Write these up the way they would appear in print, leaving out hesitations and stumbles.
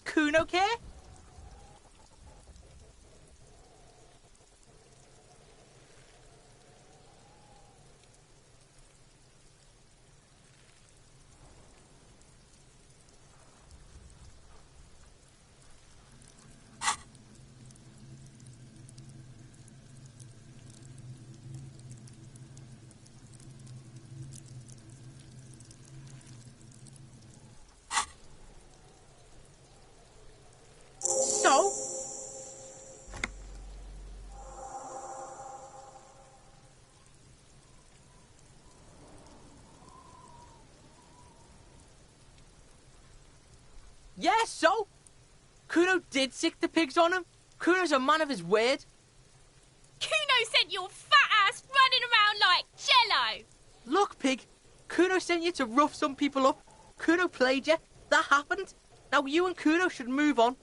Kuno care? So? Yeah, so? Kuno did sick the pigs on him. Kuno's a man of his word. Kuno sent your fat ass running around like Jello. Look, pig. Kuno sent you to rough some people up. Kuno played you. That happened. Now you and Kuno should move on.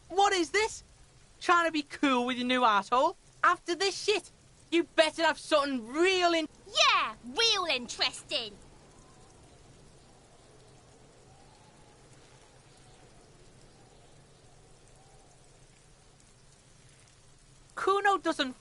What is this? Trying to be cool with your new asshole? After this shit? You better have something real in... Yeah, real interesting. Kuno doesn't...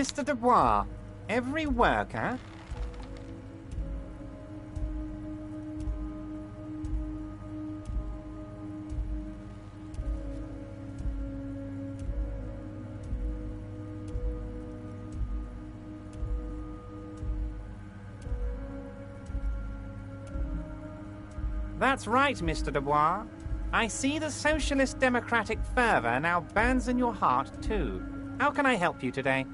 Mr. Dubois, every worker... That's right, Mr. Dubois. I see the socialist democratic fervour now burns in your heart, too. How can I help you today?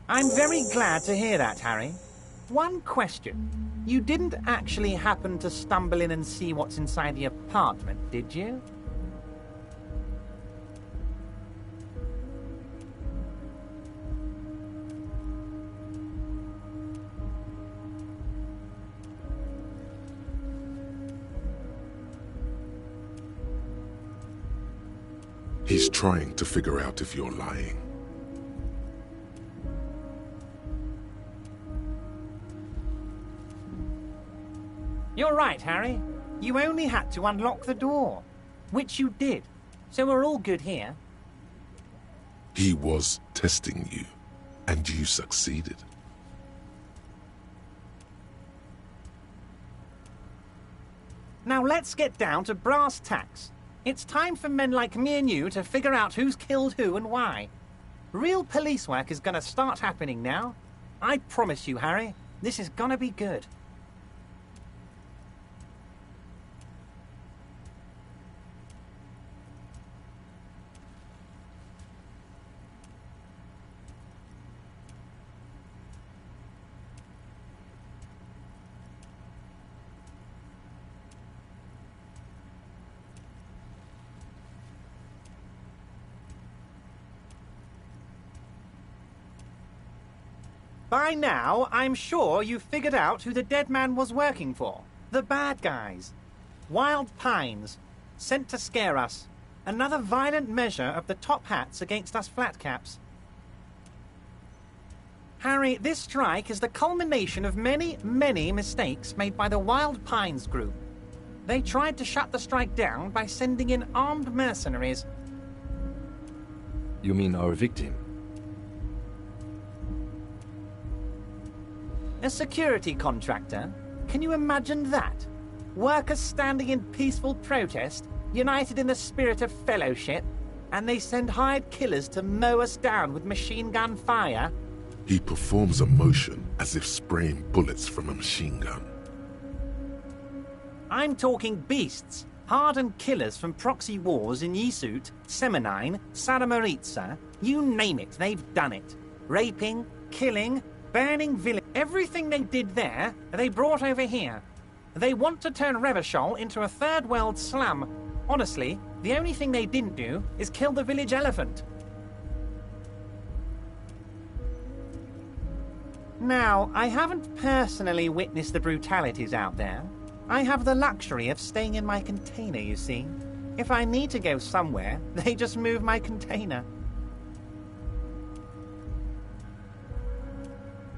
I'm very glad to hear that, Harry. One question. You didn't actually happen to stumble in and see what's inside the apartment, did you? He's trying to figure out if you're lying. You're right, Harry. You only had to unlock the door, which you did. So we're all good here. He was testing you, and you succeeded. Now let's get down to brass tacks. It's time for men like me and you to figure out who's killed who and why. Real police work is going to start happening now. I promise you, Harry, this is going to be good. By now, I'm sure you've figured out who the dead man was working for. The bad guys. Wild Pines. Sent to scare us. Another violent measure of the top hats against us flatcaps. Harry, this strike is the culmination of many, many mistakes made by the Wild Pines group. They tried to shut the strike down by sending in armed mercenaries. You mean our victim? A security contractor? Can you imagine that? Workers standing in peaceful protest, united in the spirit of fellowship, and they send hired killers to mow us down with machine gun fire? He performs a motion as if spraying bullets from a machine gun. I'm talking beasts, hardened killers from proxy wars in Yisut, Semenine, Saramoritsa, you name it, they've done it. Raping, killing, burning village. Everything they did there, they brought over here. They want to turn Revachol into a third world slum. Honestly, the only thing they didn't do is kill the village elephant. Now, I haven't personally witnessed the brutalities out there. I have the luxury of staying in my container, you see. If I need to go somewhere, they just move my container.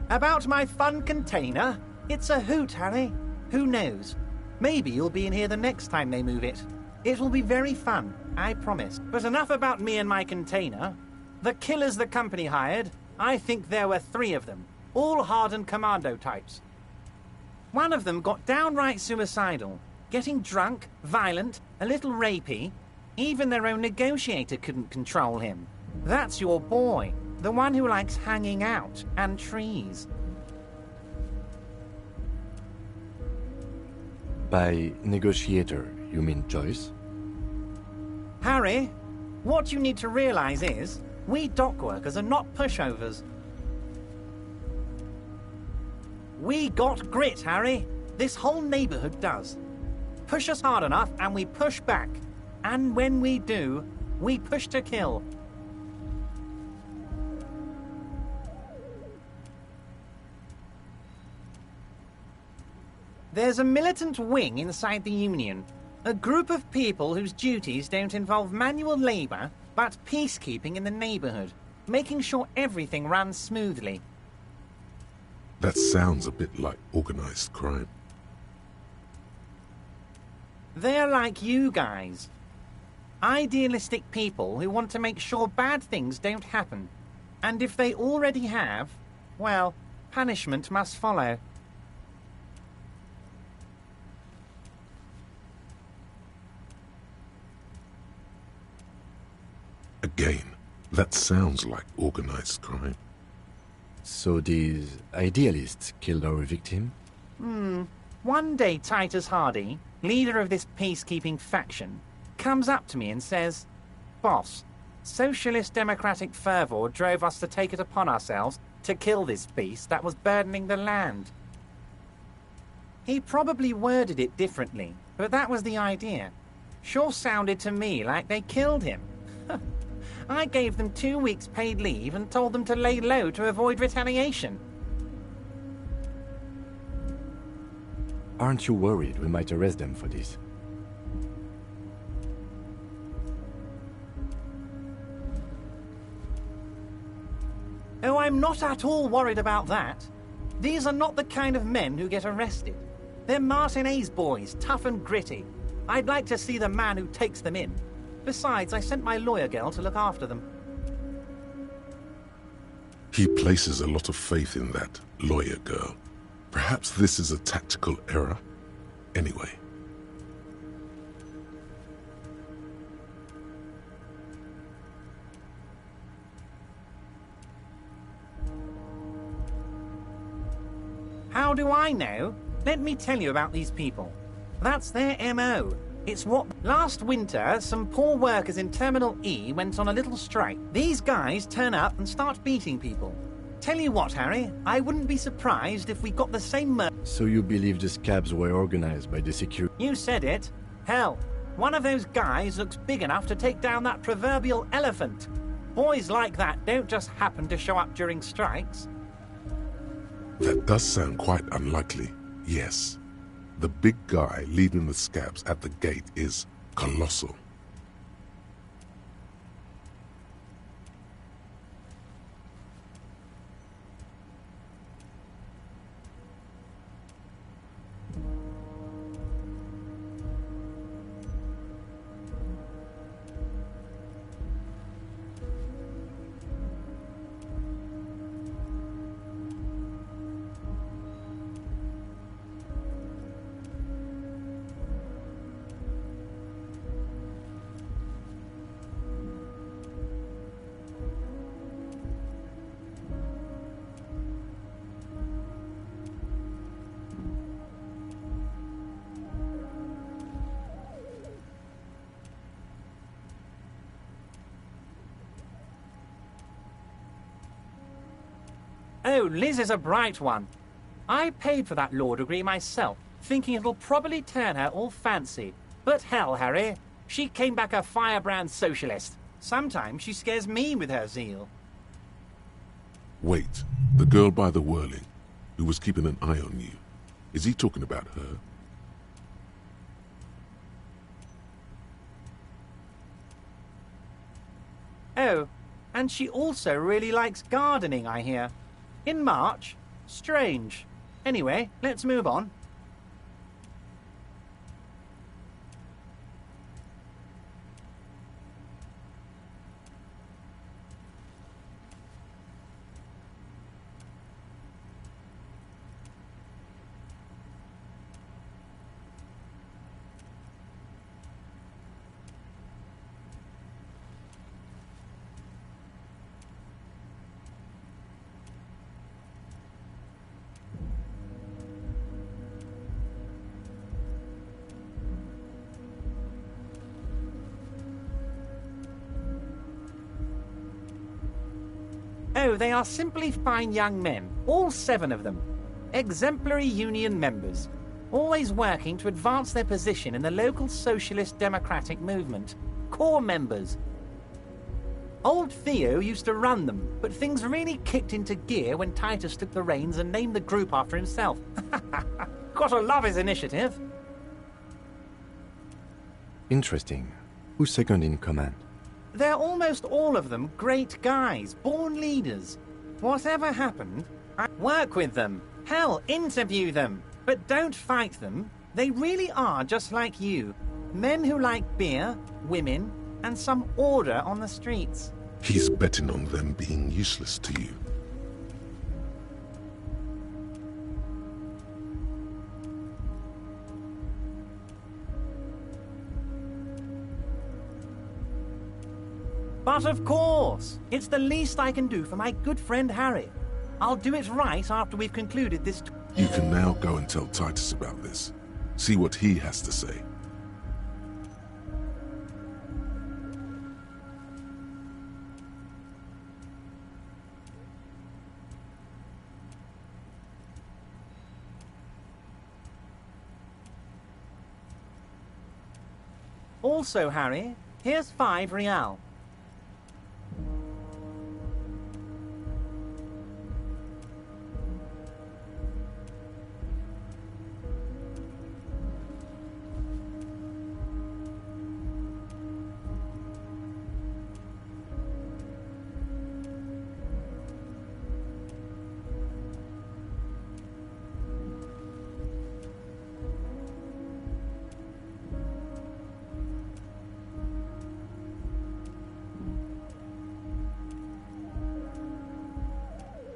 About my fun container? It's a hoot, Harry. Who knows? Maybe you'll be in here the next time they move it. It'll be very fun, I promise. But enough about me and my container. The killers the company hired, I think there were 3 of them. All hardened commando types. One of them got downright suicidal. Getting drunk, violent, a little rapey. Even their own negotiator couldn't control him. That's your boy. The one who likes hanging out and trees. By negotiator, you mean Joyce? Harry, what you need to realize is, we dock workers are not pushovers. We got grit, Harry. This whole neighborhood does. Push us hard enough and we push back. And when we do, we push to kill. There's a militant wing inside the Union. A group of people whose duties don't involve manual labor, but peacekeeping in the neighborhood. Making sure everything runs smoothly. That sounds a bit like organized crime. They're like you guys. Idealistic people who want to make sure bad things don't happen. And if they already have, well, punishment must follow. Again, that sounds like organized crime. So these idealists killed our victim? One day Titus Hardy, leader of this peacekeeping faction, comes up to me and says, "Boss, socialist democratic fervor drove us to take it upon ourselves to kill this beast that was burdening the land." He probably worded it differently, but that was the idea. Sure sounded to me like they killed him. I gave them 2 weeks paid leave and told them to lay low to avoid retaliation. Aren't you worried we might arrest them for this? Oh, I'm not at all worried about that. These are not the kind of men who get arrested. They're Martinez boys, tough and gritty. I'd like to see the man who takes them in. Besides, I sent my lawyer girl to look after them. He places a lot of faith in that lawyer girl. Perhaps this is a tactical error. Anyway. How do I know? Let me tell you about these people. That's their MO. It's what... Last winter, some poor workers in Terminal E went on a little strike. These guys turn up and start beating people. Tell you what, Harry, I wouldn't be surprised if we got the same So you believe the scabs were organized by the security? You said it. Hell, one of those guys looks big enough to take down that proverbial elephant. Boys like that don't just happen to show up during strikes. That does sound quite unlikely, yes. The big guy leading the scabs at the gate is colossal. Oh, Liz is a bright one. I paid for that law degree myself, thinking it'll probably turn her all fancy. But hell, Harry, she came back a firebrand socialist. Sometimes she scares me with her zeal. Wait, the girl by the whirling, who was keeping an eye on you. Is he talking about her? Oh, and she also really likes gardening, I hear. In March? Strange. Anyway, let's move on. Oh, they are simply fine young men, all 7 of them. Exemplary union members, always working to advance their position in the local socialist democratic movement. Core members. Old Theo used to run them, but things really kicked into gear when Titus took the reins and named the group after himself. Gotta love his initiative. Interesting. Who's second in command? They're almost all of them great guys, born leaders. Whatever happened, I work with them. Hell, interview them. But don't fight them. They really are just like you. Men who like beer, women, and some order on the streets. He's betting on them being useless to you. But of course, it's the least I can do for my good friend Harry. I'll do it right after we've concluded this. You can now go and tell Titus about this. See what he has to say. Also, Harry, here's 5 real.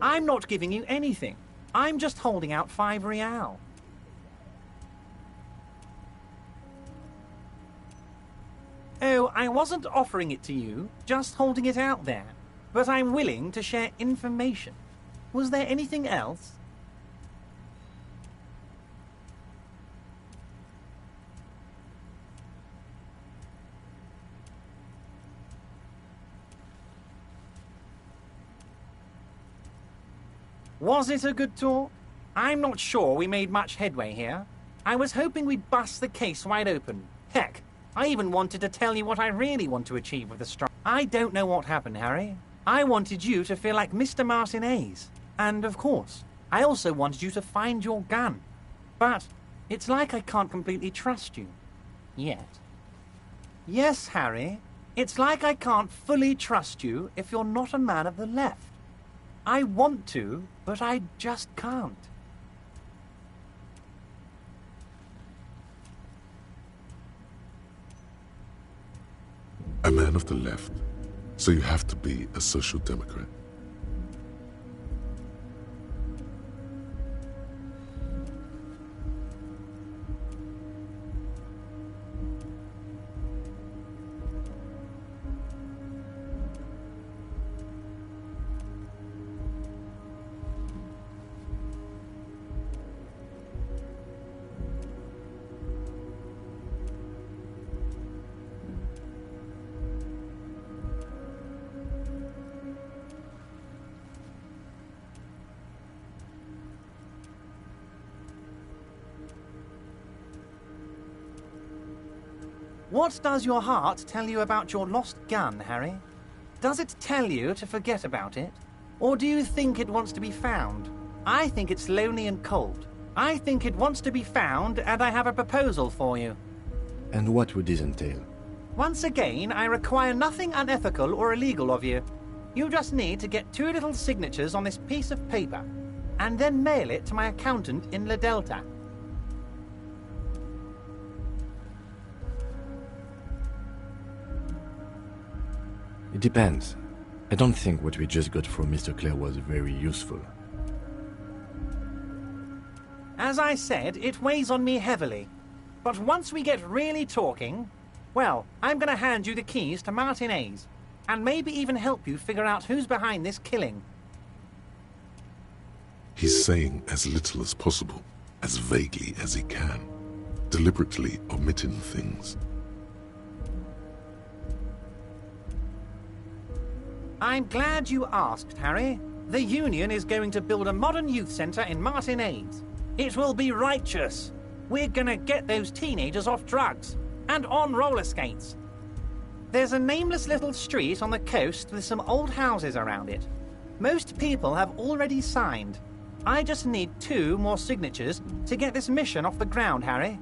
I'm not giving you anything. I'm just holding out 5 real. Oh, I wasn't offering it to you, just holding it out there. But I'm willing to share information. Was there anything else? Was it a good talk? I'm not sure we made much headway here. I was hoping we'd bust the case wide open. Heck, I even wanted to tell you what I really want to achieve with the strike. I don't know what happened, Harry. I wanted you to feel like Mr. Martinez. And, of course, I also wanted you to find your gun. But it's like I can't completely trust you. Yet. Yes, Harry. It's like I can't fully trust you if you're not a man of the left. I want to, but I just can't. A man of the left, so you have to be a social democrat. What does your heart tell you about your lost gun, Harry? Does it tell you to forget about it? Or do you think it wants to be found? I think it's lonely and cold. I think it wants to be found, and I have a proposal for you. And what would this entail? Once again, I require nothing unethical or illegal of you. You just need to get 2 little signatures on this piece of paper, and then mail it to my accountant in La Delta. It depends. I don't think what we just got from Mr. Clare was very useful. As I said, it weighs on me heavily. But once we get really talking, well, I'm going to hand you the keys to Martinez, and maybe even help you figure out who's behind this killing. He's saying as little as possible, as vaguely as he can, deliberately omitting things. I'm glad you asked, Harry. The Union is going to build a modern youth centre in Martinez. It will be righteous. We're gonna get those teenagers off drugs and on roller skates. There's a nameless little street on the coast with some old houses around it. Most people have already signed. I just need 2 more signatures to get this mission off the ground, Harry.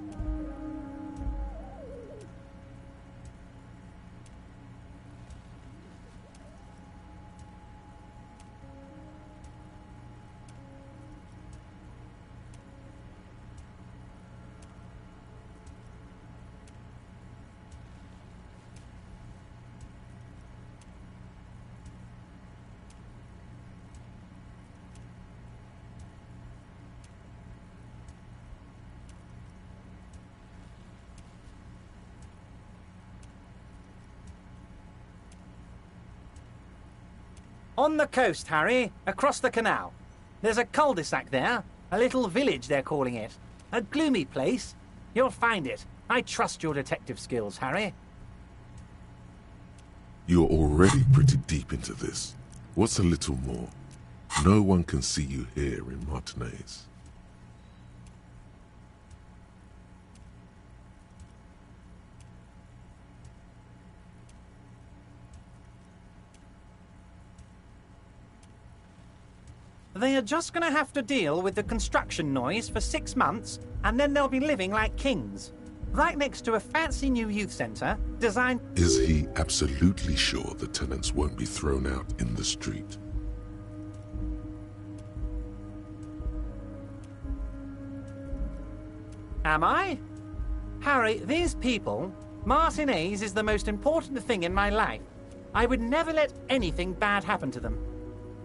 On the coast, Harry, across the canal. There's a cul-de-sac there, a little village they're calling it. A gloomy place. You'll find it. I trust your detective skills, Harry. You're already pretty deep into this. What's a little more? No one can see you here in Martinez. They are just going to have to deal with the construction noise for 6 months, and then they'll be living like kings. Right next to a fancy new youth centre, designed... Is he absolutely sure the tenants won't be thrown out in the street? Am I? Harry, these people... Martinez is the most important thing in my life. I would never let anything bad happen to them.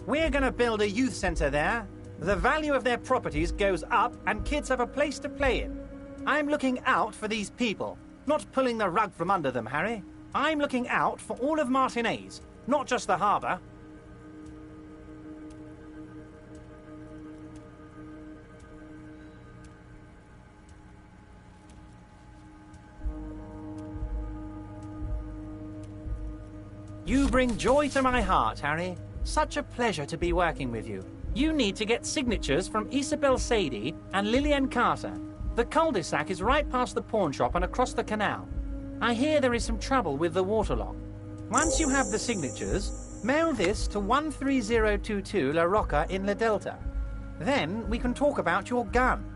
We're going to build a youth centre there. The value of their properties goes up and kids have a place to play in. I'm looking out for these people, not pulling the rug from under them, Harry. I'm looking out for all of Martinez, not just the harbour. You bring joy to my heart, Harry. Such a pleasure to be working with you. You need to get signatures from Isabel Sadie and Lillian Carter. The cul-de-sac is right past the pawn shop and across the canal. I hear there is some trouble with the waterlock. Once you have the signatures, mail this to 13022 La Rocca in La Delta. Then we can talk about your gun.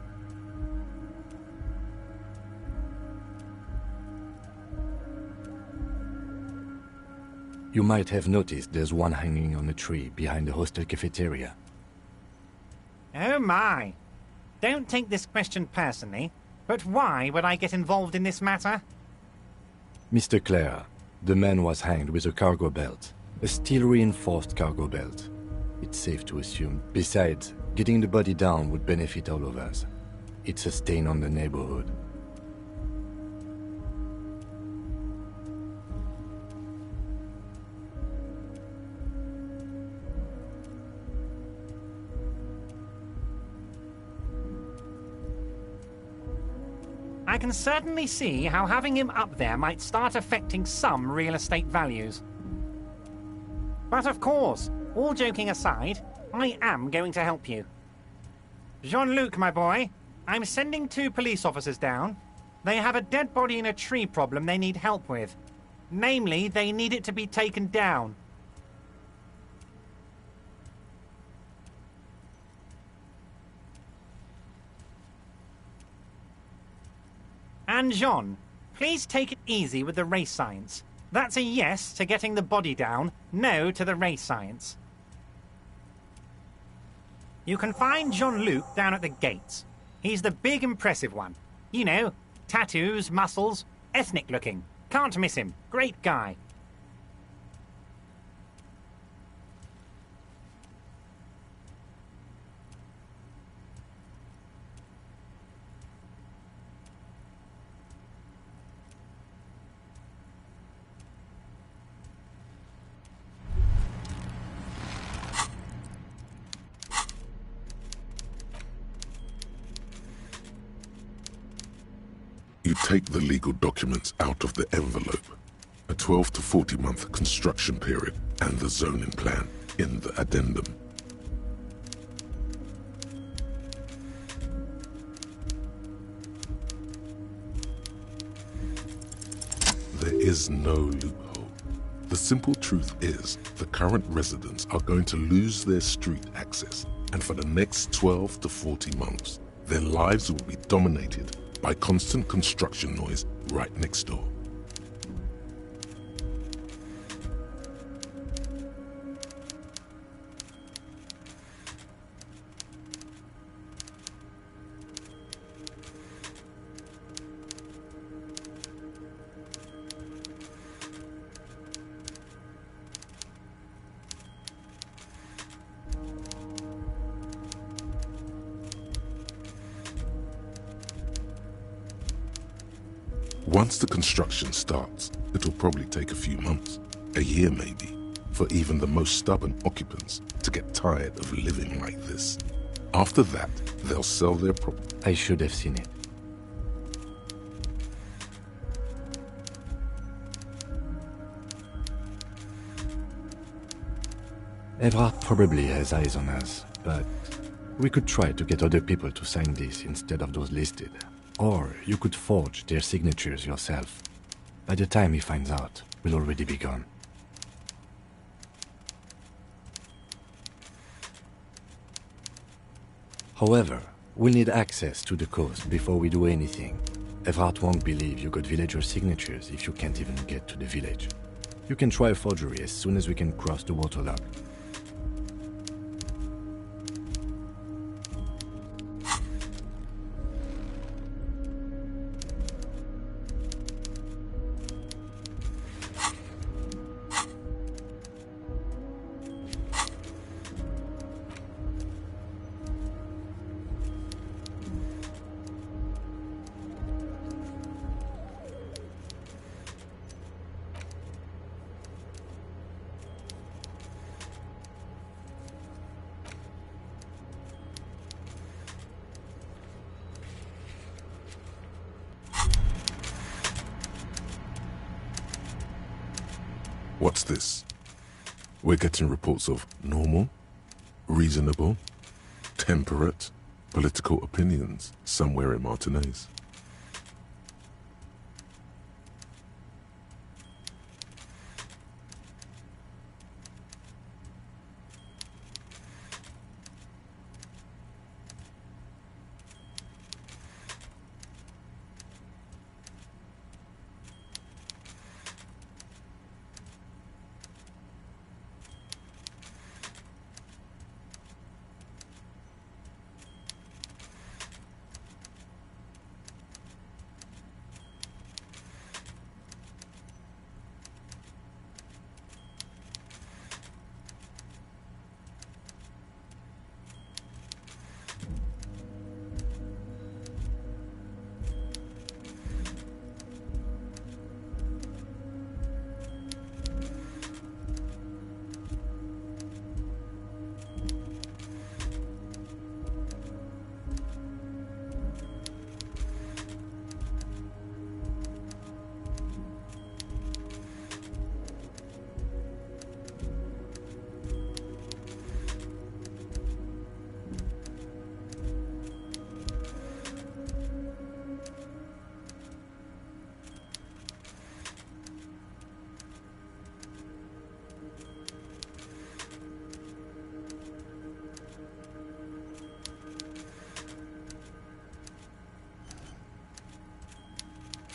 You might have noticed there's one hanging on a tree behind the hostel cafeteria. Oh my. Don't take this question personally, but why would I get involved in this matter? Mr. Clare, the man was hanged with a cargo belt. A steel-reinforced cargo belt. It's safe to assume. Besides, getting the body down would benefit all of us. It's a stain on the neighborhood. I can certainly see how having him up there might start affecting some real estate values. But of course, all joking aside, I am going to help you. Jean-Luc, my boy, I'm sending 2 police officers down. They have a dead body in a tree problem they need help with. Namely, they need it to be taken down. And Jean, please take it easy with the race science. That's a yes to getting the body down, no to the race science. You can find Jean-Luc down at the gates. He's the big impressive one. You know, tattoos, muscles, ethnic looking. Can't miss him. Great guy. You take the legal documents out of the envelope. A 12 to 40 month construction period and the zoning plan in the addendum. There is no loophole. The simple truth is the current residents are going to lose their street access, and for the next 12 to 40 months, their lives will be dominated by constant construction noise right next door. Once the construction starts, it'll probably take a few months, a year maybe, for even the most stubborn occupants to get tired of living like this. After that, they'll sell their property. I should have seen it. Evrard probably has eyes on us, but we could try to get other people to sign this instead of those listed. Or you could forge their signatures yourself. By the time he finds out, we'll already be gone. However, we'll need access to the coast before we do anything. Evrard won't believe you got villager signatures if you can't even get to the village. You can try a forgery as soon as we can cross the waterlock. What's this? We're getting reports of normal, reasonable, temperate political opinions somewhere in Martinaise.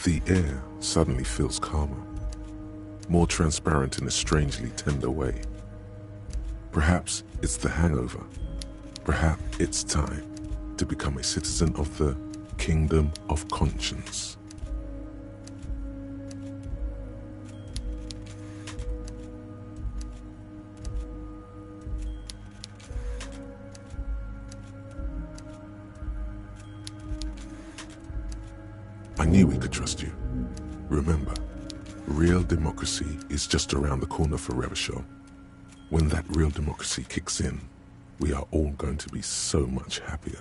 The air suddenly feels calmer, more transparent in a strangely tender way. Perhaps it's the hangover. Perhaps it's time to become a citizen of the Kingdom of Conscience. I knew we could trust you. Remember, real democracy is just around the corner for Revachol. When that real democracy kicks in, we are all going to be so much happier.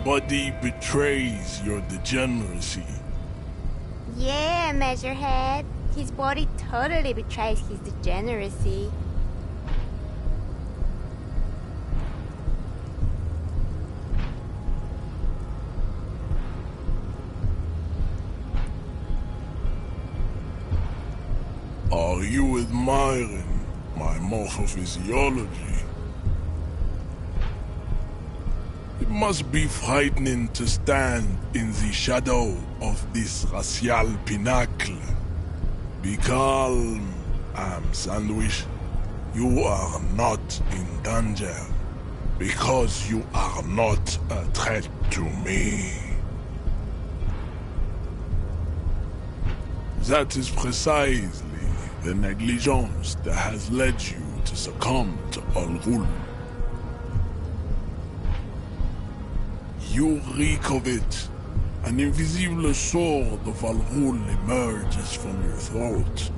body betrays your degeneracy. Yeah, Measurehead. His body totally betrays his degeneracy. Are you admiring my morphophysiology? It must be frightening to stand in the shadow of this racial pinnacle. Be calm, Sandwich. You are not in danger, because you are not a threat to me. That is precisely the negligence that has led you to succumb to Al Ghul. You reek of it. An invisible sword of Al Ghul emerges from your throat.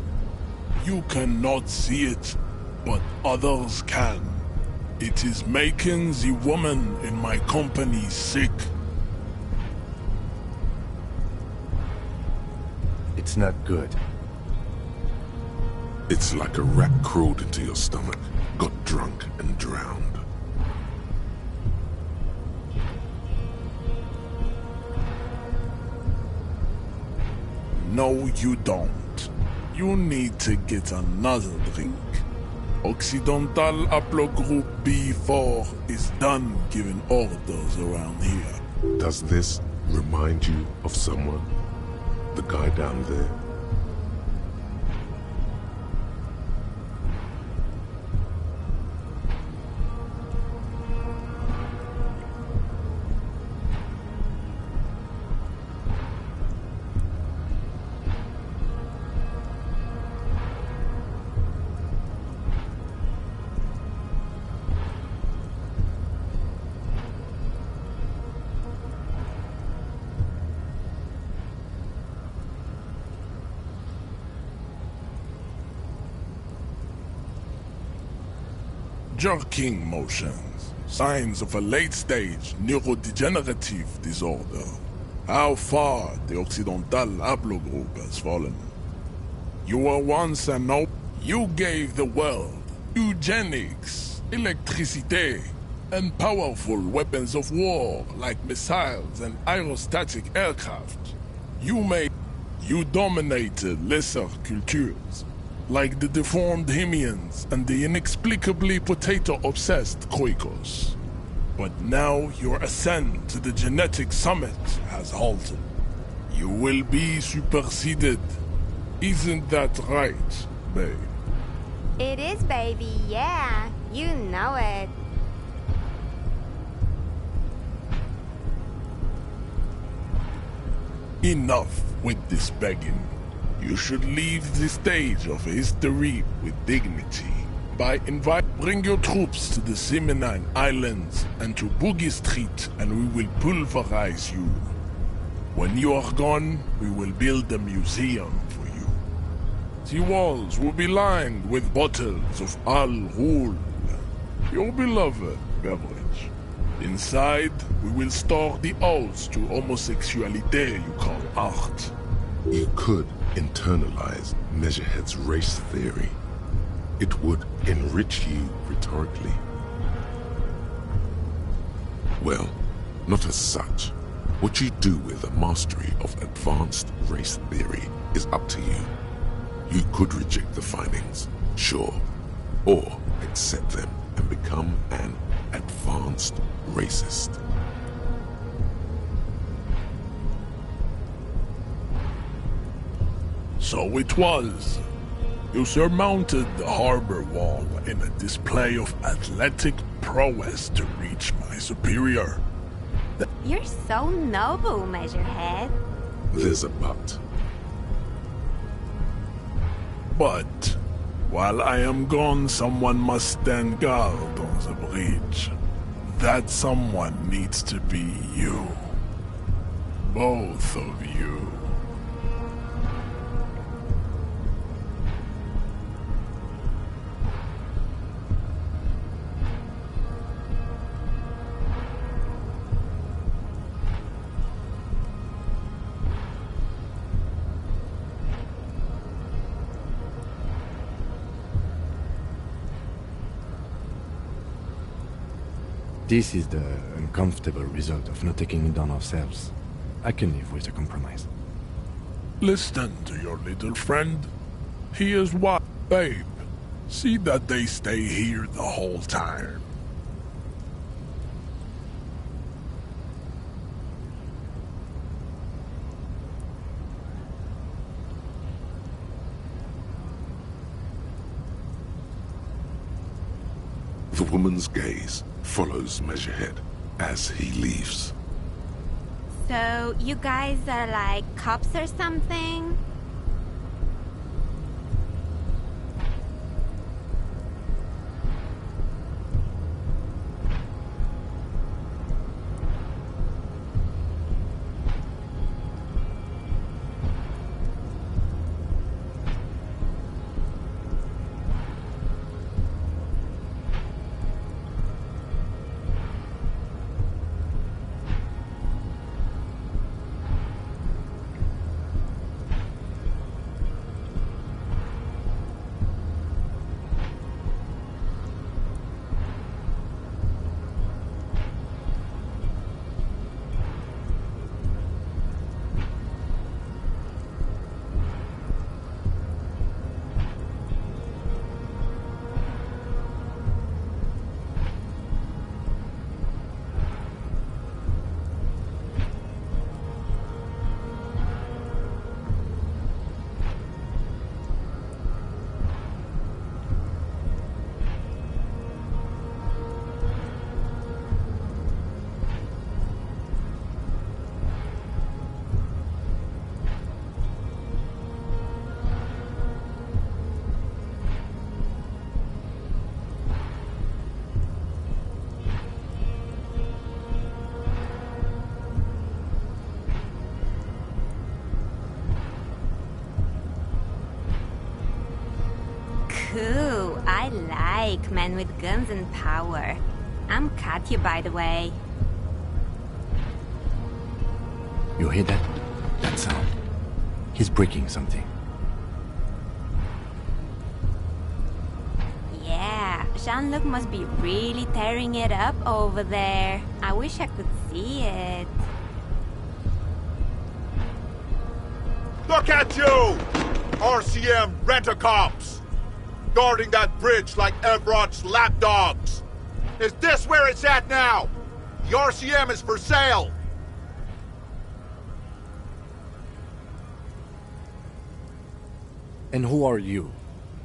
You cannot see it, but others can. It is making the woman in my company sick. It's not good. It's like a rat crawled into your stomach, got drunk and drowned. No, you don't. You need to get another drink. Occidental Haplogroup B4 is done giving orders around here. Does this remind you of someone? The guy down there? Jerking motions, signs of a late-stage neurodegenerative disorder. How far the Occidental Haplogroup has fallen. You were once an You gave the world eugenics, electricity, and powerful weapons of war like missiles and aerostatic aircraft. You dominated lesser cultures, like the deformed Hemians and the inexplicably potato-obsessed Khoikos. But now your ascent to the genetic summit has halted. You will be superseded. Isn't that right, babe? It is, baby, yeah. You know it. Enough with this begging. You should leave the stage of history with dignity. Bring your troops to the Simonine Islands and to Boogie Street, and we will pulverize you. When you are gone, we will build a museum for you. The walls will be lined with bottles of Al Ghul, your beloved beverage. Inside, we will store the odes to homosexuality you call art. You could internalize Measurehead's race theory. It would enrich you rhetorically. Well, not as such. What you do with a mastery of advanced race theory is up to you. You could reject the findings, sure, or accept them and become an advanced racist. So it was. You surmounted the harbor wall in a display of athletic prowess to reach my superior. You're so noble, Measurehead. There's a but. But, while I am gone, someone must stand guard on the bridge. That someone needs to be you. Both of you. This is the uncomfortable result of not taking it down ourselves. I can live with a compromise. Listen to your little friend. He is what, babe? See that they stay here the whole time. The woman's gaze follows Measurehead as he leaves. So, you guys are like cops or something? Cool, I like men with guns and power. I'm Katya, by the way. You hear that? That sound. He's breaking something. Yeah, Jean-Luc must be really tearing it up over there. I wish I could see it. Look at you! RCM rent-a-cops! Guarding that bridge like Everett's lapdogs! Is this where it's at now? The RCM is for sale! And who are you?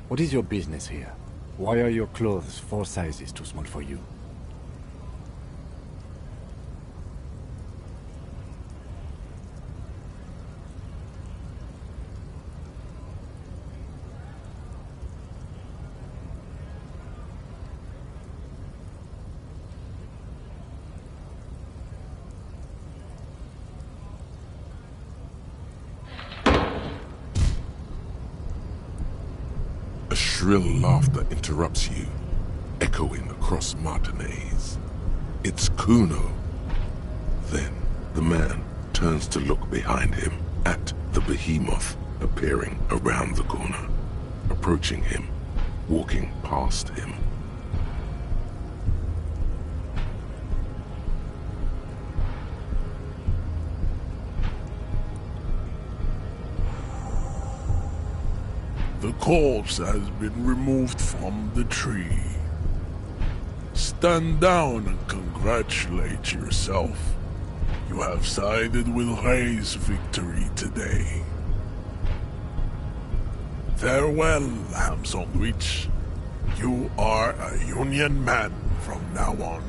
What is your business here? Why are your clothes 4 sizes too small for you? A shrill laughter interrupts you, echoing across Martinez. It's Kuno. Then the man turns to look behind him at the behemoth appearing around the corner, approaching him, walking past him. The corpse has been removed from the tree. Stand down and congratulate yourself. You have sided with Ray's victory today. Farewell, ham sandwich. You are a Union man from now on.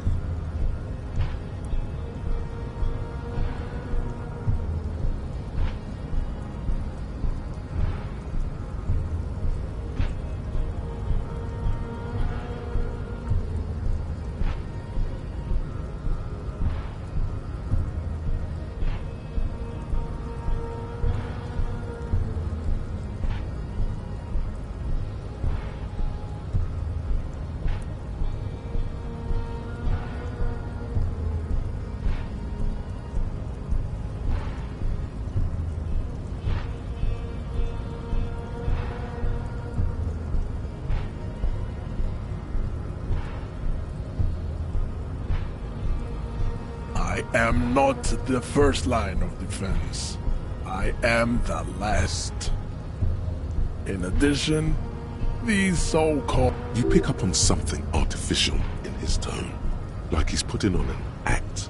I am not the first line of defense. I am the last. In addition, these so-called... You pick up on something artificial in his tone, like he's putting on an act.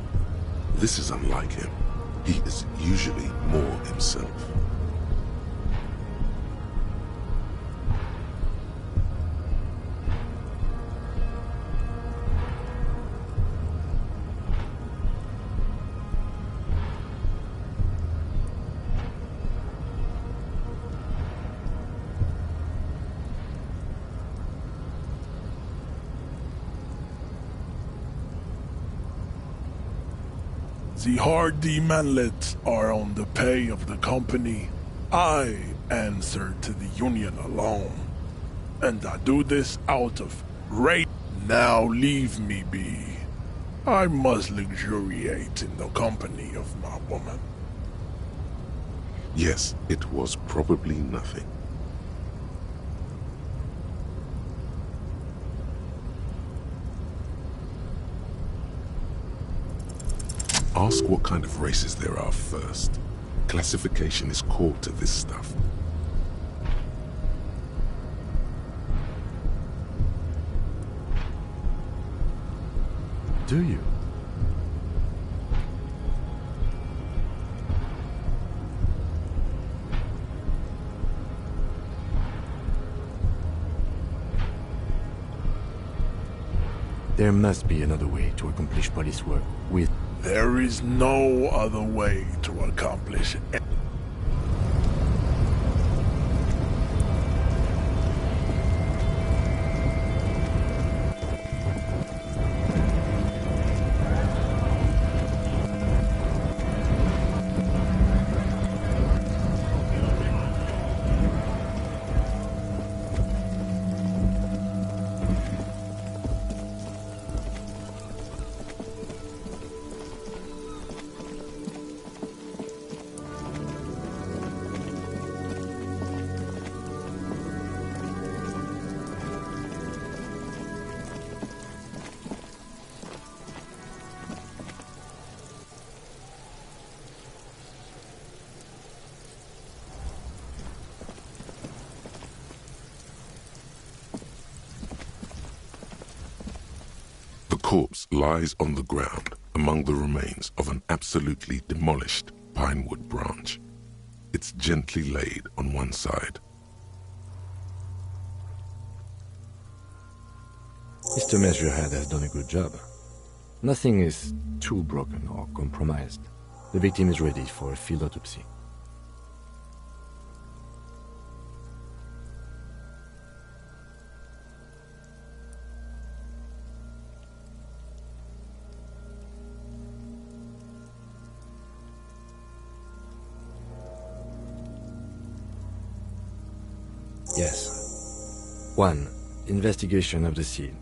This is unlike him. He is usually more himself. The hardy manlets are on the pay of the company. I answer to the union alone. And I do this out of rage. Now leave me be. I must luxuriate in the company of my woman. Yes, it was probably nothing. Ask what kind of races there are first. Classification is core to this stuff. Do you? There must be another way to accomplish police work with... There is no other way to accomplish it. The corpse lies on the ground among the remains of an absolutely demolished pinewood branch. It's gently laid on one side. Mr. Measurehead has done a good job. Nothing is too broken or compromised. The victim is ready for a field autopsy. Yes. 1. Investigation of the scene.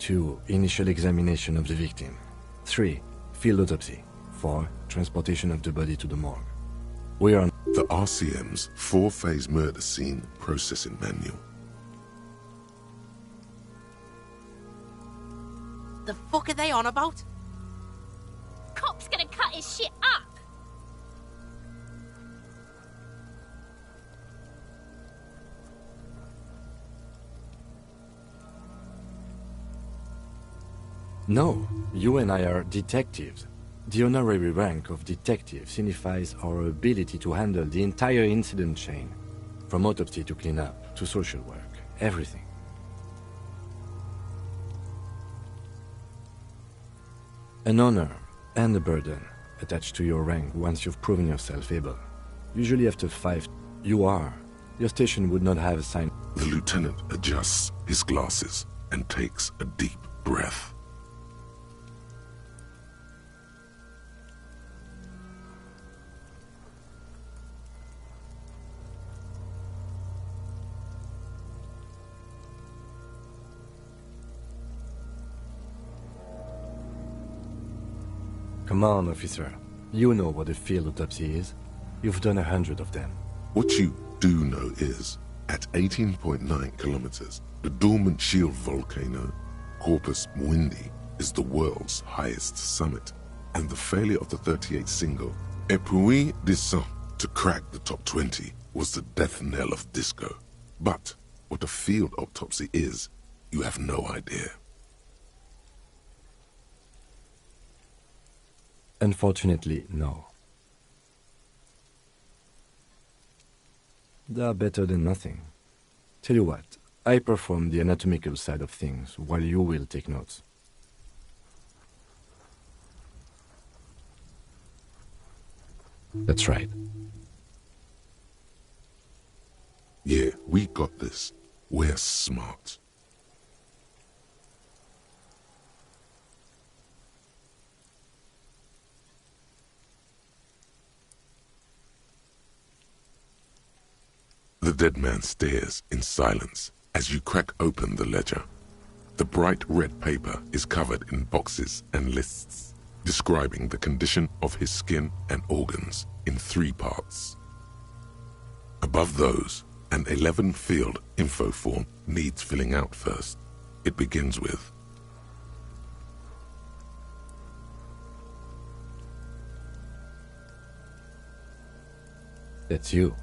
2. Initial examination of the victim. 3. Field autopsy. 4. Transportation of the body to the morgue. We are on The RCM's 4-phase murder scene processing manual. The fuck are they on about? Cop's gonna cut his shit up. No, you and I are detectives. The honorary rank of detective signifies our ability to handle the entire incident chain, from autopsy to cleanup to social work, everything. An honor and a burden attached to your rank once you've proven yourself able. Usually after 5, you are. Your station would not have assigned... The lieutenant adjusts his glasses and takes a deep breath. Come on, officer. You know what a field autopsy is. You've done 100 of them. What you do know is, at 18.9 kilometers, the dormant shield volcano, Corpus Muindi, is the world's highest summit. and the failure of the 38 single, Et puis descend, to crack the top 20 was the death knell of disco. But what a field autopsy is, you have no idea. Unfortunately, no. They are better than nothing. Tell you what, I perform the anatomical side of things while you will take notes. That's right. Yeah, we got this. We're smart. The dead man stares in silence as you crack open the ledger. The bright red paper is covered in boxes and lists, describing the condition of his skin and organs in 3 parts. Above those, an 11-field info form needs filling out first. It begins with That's you.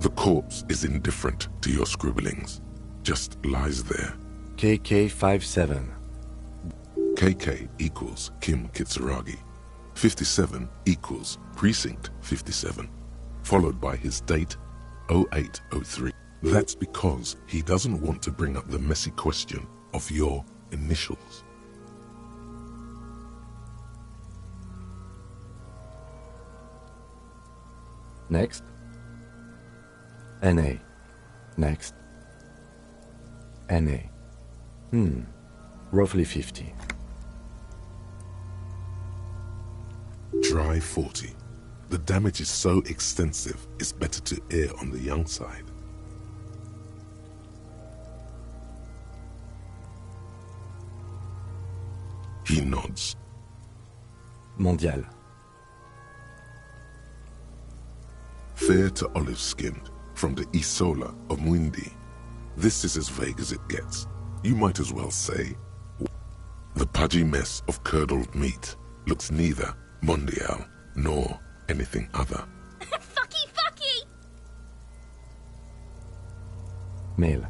The corpse is indifferent to your scribblings, just lies there. KK57. KK equals Kim Kitsuragi. 57 equals Precinct 57, followed by his date 0803. That's because he doesn't want to bring up the messy question of your initials. Next. NA. Next. NA. Roughly 50. Dry 40. The damage is so extensive, it's better to err on the young side. He nods. Mondial. Fair to olive-skinned, from the Isola of Mwindi. This is as vague as it gets. You might as well say, the pudgy mess of curdled meat looks neither mondial nor anything other. Fucky, fucky! Male.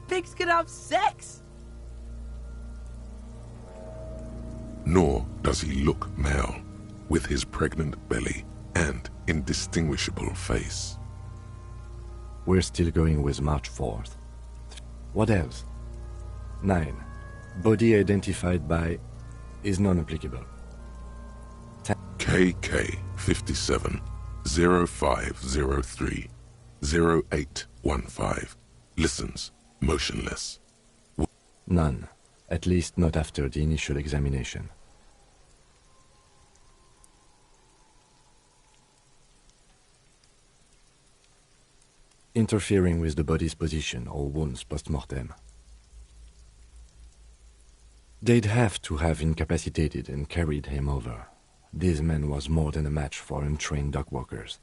Pigs can have sex! Nor does he look male, with his pregnant belly and indistinguishable face. We're still going with March 4th. What else? 9. Body identified by is non-applicable. KK 57 0503 0815 listens motionless. None. At least not after the initial examination. Interfering with the body's position or wounds post-mortem. They'd have to have incapacitated and carried him over. This man was more than a match for untrained dogwalkers.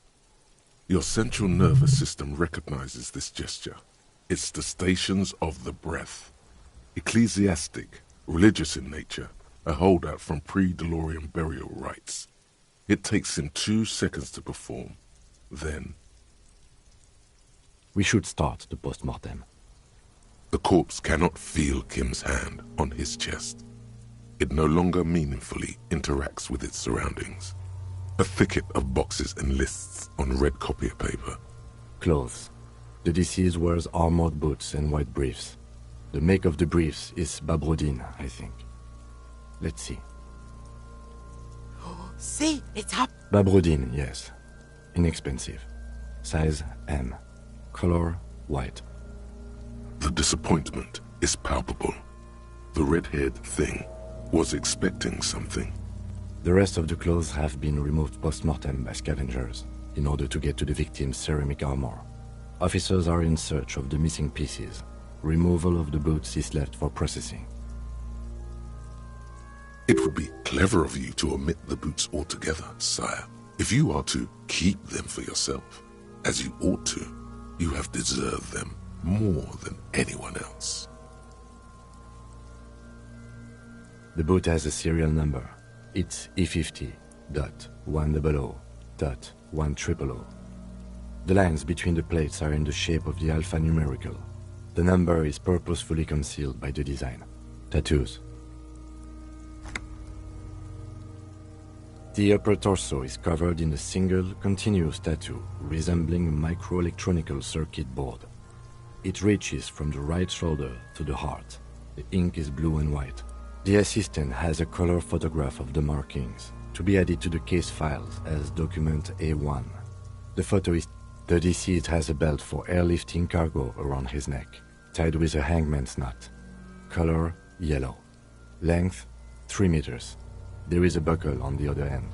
Your central nervous system recognizes this gesture. It's the stations of the breath. Ecclesiastic, religious in nature, a holdout from pre-DeLorean burial rites. It takes him 2 seconds to perform. Then We should start the post-mortem. the corpse cannot feel Kim's hand on his chest. It no longer meaningfully interacts with its surroundings. A thicket of boxes and lists on red copier paper. Clothes. The deceased wears armored boots and white briefs. The make of the briefs is Babrodine, I think. Let's see. See, it's up. Babrodine, yes. Inexpensive. Size M. Color white. The disappointment is palpable. The red-haired thing was expecting something. The rest of the clothes have been removed post-mortem by scavengers in order to get to the victim's ceramic armor. Officers are in search of the missing pieces. Removal of the boots is left for processing. It would be clever of you to omit the boots altogether, sire. If you are to keep them for yourself, as you ought to, You have deserved them more than anyone else. The boat has a serial number. It's E50.100.100. The lines between the plates are in the shape of the alphanumerical. The number is purposefully concealed by the design. Tattoos. The upper torso is covered in a single, continuous tattoo resembling a microelectronical circuit board. It reaches from the right shoulder to the heart. The ink is blue and white. The assistant has a color photograph of the markings to be added to the case files as document A1. The photo is the deceased has a belt for airlifting cargo around his neck, tied with a hangman's knot. Color yellow. Length 3 meters. There is a buckle on the other end.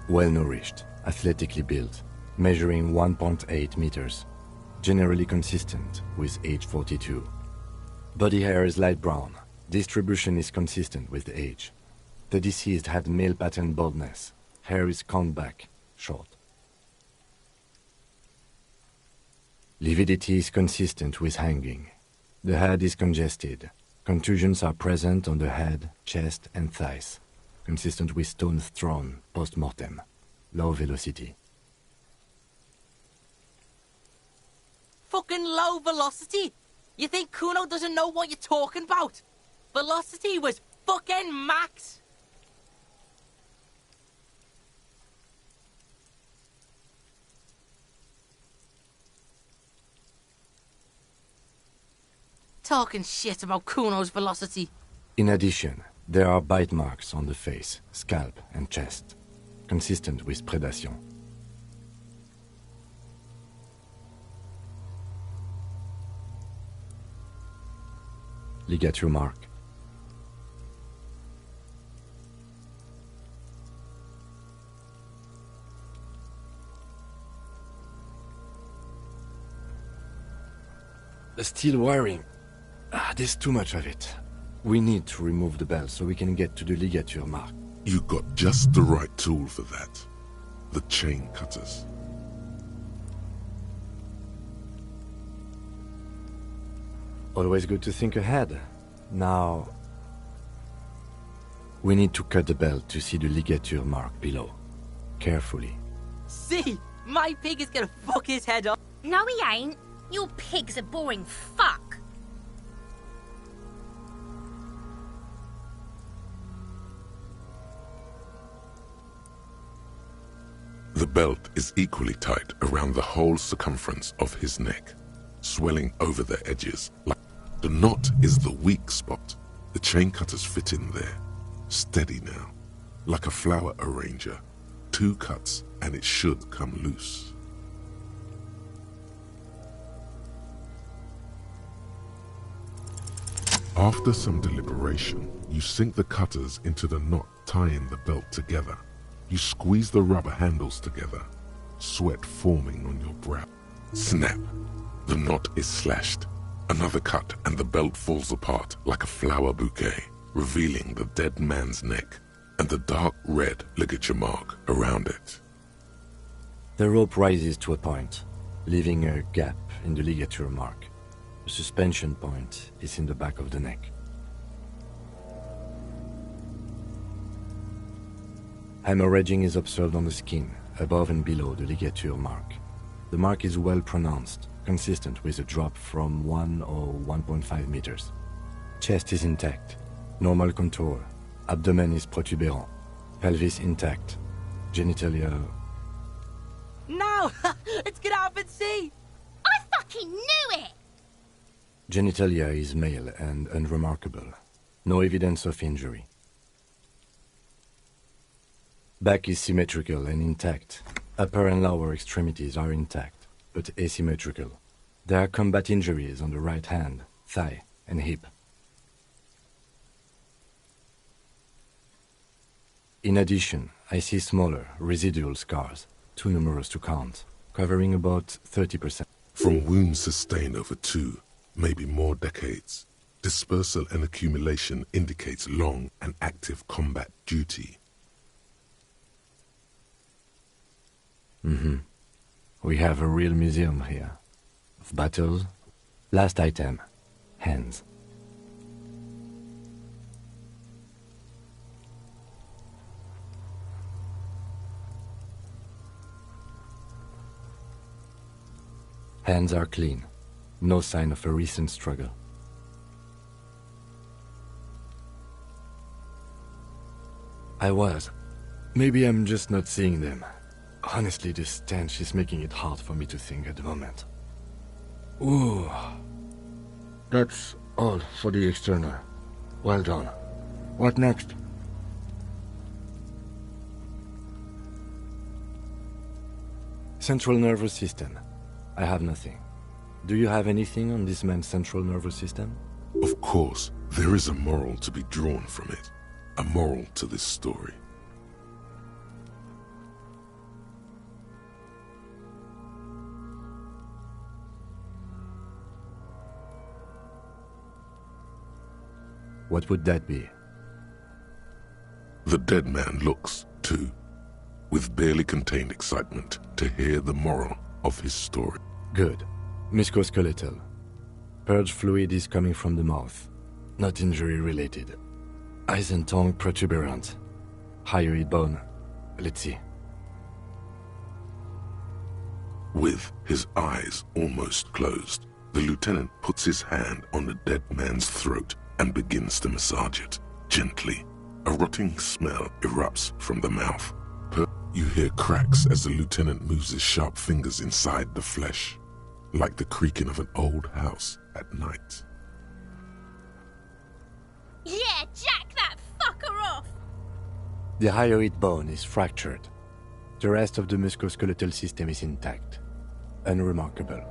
Well-nourished, athletically built, measuring 1.8 meters, generally consistent with age 42. Body hair is light brown. Distribution is consistent with the age. The deceased had male pattern baldness. Hair is combed back, short. Lividity is consistent with hanging. The head is congested. Contusions are present on the head, chest, and thighs, consistent with stones thrown post-mortem. Low velocity. Fucking low velocity? You think Kuno doesn't know what you're talking about? Velocity was fucking max. Talking shit about Kuno's velocity. In addition, there are bite marks on the face, scalp, and chest, consistent with predation. Ligature mark. The steel wiring. There's too much of it. We need to remove the belt so we can get to the ligature mark. You got just the right tool for that. The chain cutters. Always good to think ahead. Now, we need to cut the belt to see the ligature mark below. Carefully. See? My pig is gonna fuck his head off. No, he ain't. Your pig's a boring fuck. The belt is equally tight around the whole circumference of his neck, swelling over the edges. The knot is the weak spot. The chain cutters fit in there. Steady now. Like a flower arranger. 2 cuts and it should come loose. After some deliberation, you sink the cutters into the knot tying the belt together. You squeeze the rubber handles together, sweat forming on your brow. Snap! The knot is slashed. Another cut and the belt falls apart like a flower bouquet, revealing the dead man's neck and the dark red ligature mark around it. The rope rises to a point, leaving a gap in the ligature mark. The suspension point is in the back of the neck. Hemorrhaging is observed on the skin, above and below the ligature mark. The mark is well pronounced, consistent with a drop from 1 or 1.5 meters. Chest is intact, normal contour. Abdomen is protuberant, pelvis intact, genitalia... Now! Let's get up and see! I fucking knew it! Genitalia is male and unremarkable. No evidence of injury. Back is symmetrical and intact. Upper and lower extremities are intact, but asymmetrical. There are combat injuries on the right hand, thigh, and hip. In addition, I see smaller, residual scars, too numerous to count, covering about 30%. From wounds sustained over 2, maybe more decades, dispersal and accumulation indicates long and active combat duty. We have a real museum here. Of battles. Last item. Hands. Hands are clean. No sign of a recent struggle. I was. Maybe I'm just not seeing them. Honestly, this stench is making it hard for me to think at the moment. Ooh. That's all for the external. Well done. What next? Central nervous system. I have nothing. Do you have anything on this man's central nervous system? Of course, there is a moral to be drawn from it. A moral to this story. What would that be? The dead man looks, too, with barely contained excitement to hear the moral of his story. Good. Musculoskeletal. Purge fluid is coming from the mouth. Not injury related. Eyes and tongue protuberant. Hyoid bone. Let's see. With his eyes almost closed, the lieutenant puts his hand on the dead man's throat and begins to massage it, gently. A rotting smell erupts from the mouth. You hear cracks as the lieutenant moves his sharp fingers inside the flesh, like the creaking of an old house at night. Yeah, jack that fucker off! The hyoid bone is fractured. The rest of the musculoskeletal system is intact. Unremarkable.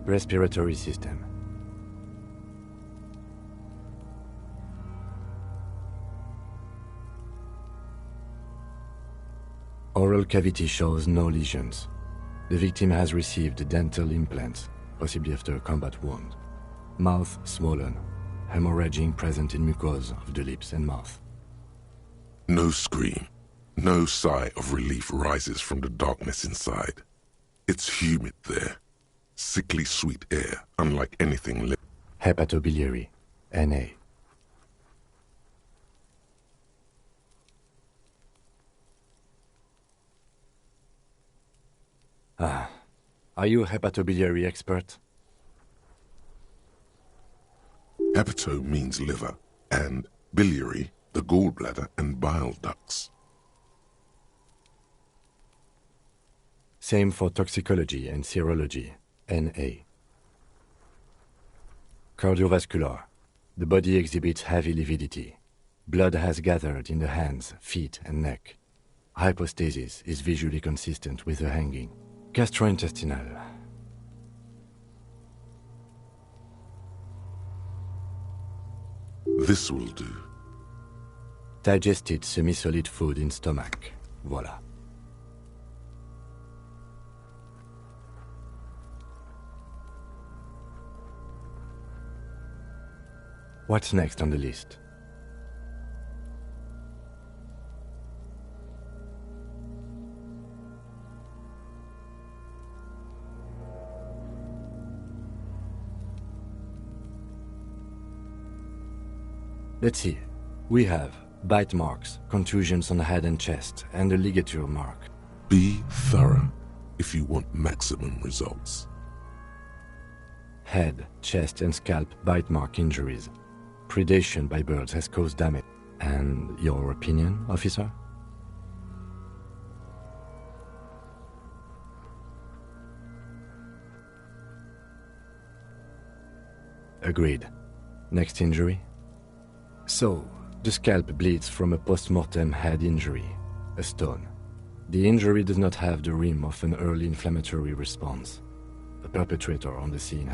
Respiratory system. Oral cavity shows no lesions. The victim has received dental implants, possibly after a combat wound. Mouth swollen, hemorrhaging present in mucosa of the lips and mouth. No scream, no sigh of relief rises from the darkness inside. It's humid there. Sickly sweet air, unlike anything living. Hepatobiliary, Na. Are you a hepatobiliary expert? Hepato means liver, and biliary, the gallbladder and bile ducts. Same for toxicology and serology, Na. Cardiovascular. The body exhibits heavy lividity. Blood has gathered in the hands, feet, and neck. Hypostasis is visually consistent with the hanging. Gastrointestinal. This will do. Digested semi-solid food in stomach. Voila. What's next on the list? Let's see. We have bite marks, contusions on the head and chest, and a ligature mark. Be thorough if you want maximum results. Head, chest, and scalp bite mark injuries. Predation by birds has caused damage. And your opinion, officer? Agreed. Next injury? So, the scalp bleeds from a post-mortem head injury, a stone. The injury does not have the rim of an early inflammatory response. The perpetrator on the scene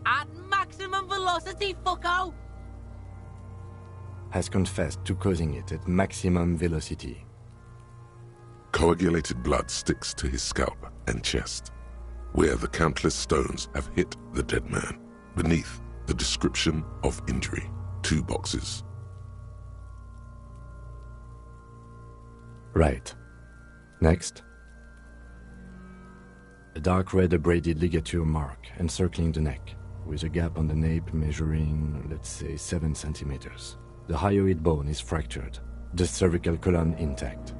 At maximum velocity, fucko! has confessed to causing it at maximum velocity. Coagulated blood sticks to his scalp and chest, where the countless stones have hit the dead man. Beneath, the description of injury. 2 boxes. Right. Next. A dark red abraded ligature mark encircling the neck, with a gap on the nape measuring, let's say, 7 centimeters. The hyoid bone is fractured, the cervical column intact.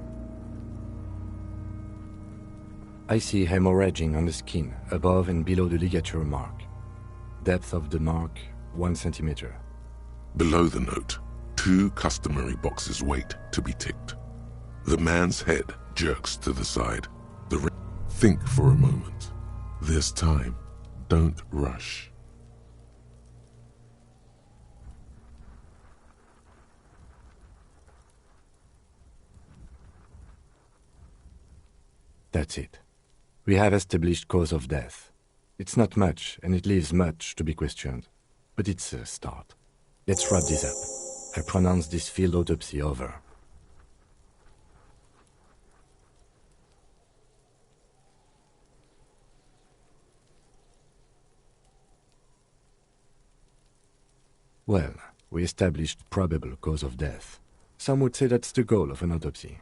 I see hemorrhaging on the skin, above and below the ligature mark. Depth of the mark, 1 centimeter. Below the note, 2 customary boxes wait to be ticked. The man's head jerks to the side. Think for a moment. There's time. Don't rush. That's it. We have established cause of death. It's not much, and it leaves much to be questioned. But it's a start. Let's wrap this up. I pronounce this field autopsy over. Well, we established probable cause of death. Some would say that's the goal of an autopsy.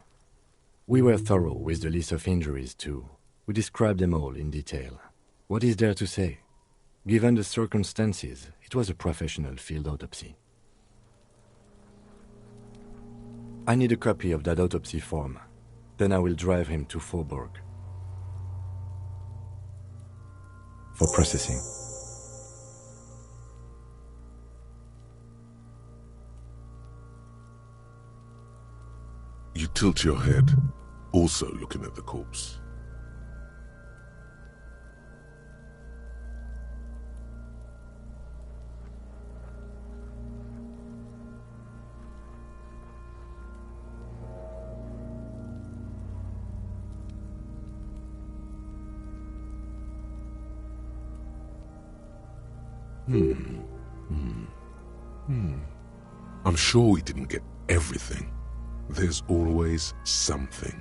We were thorough with the list of injuries, too. We described them all in detail. What is there to say? Given the circumstances, it was a professional field autopsy. I need a copy of that autopsy form. Then I will drive him to Faubourg for processing. You tilt your head, also looking at the corpse. I'm sure we didn't get everything. There's always something.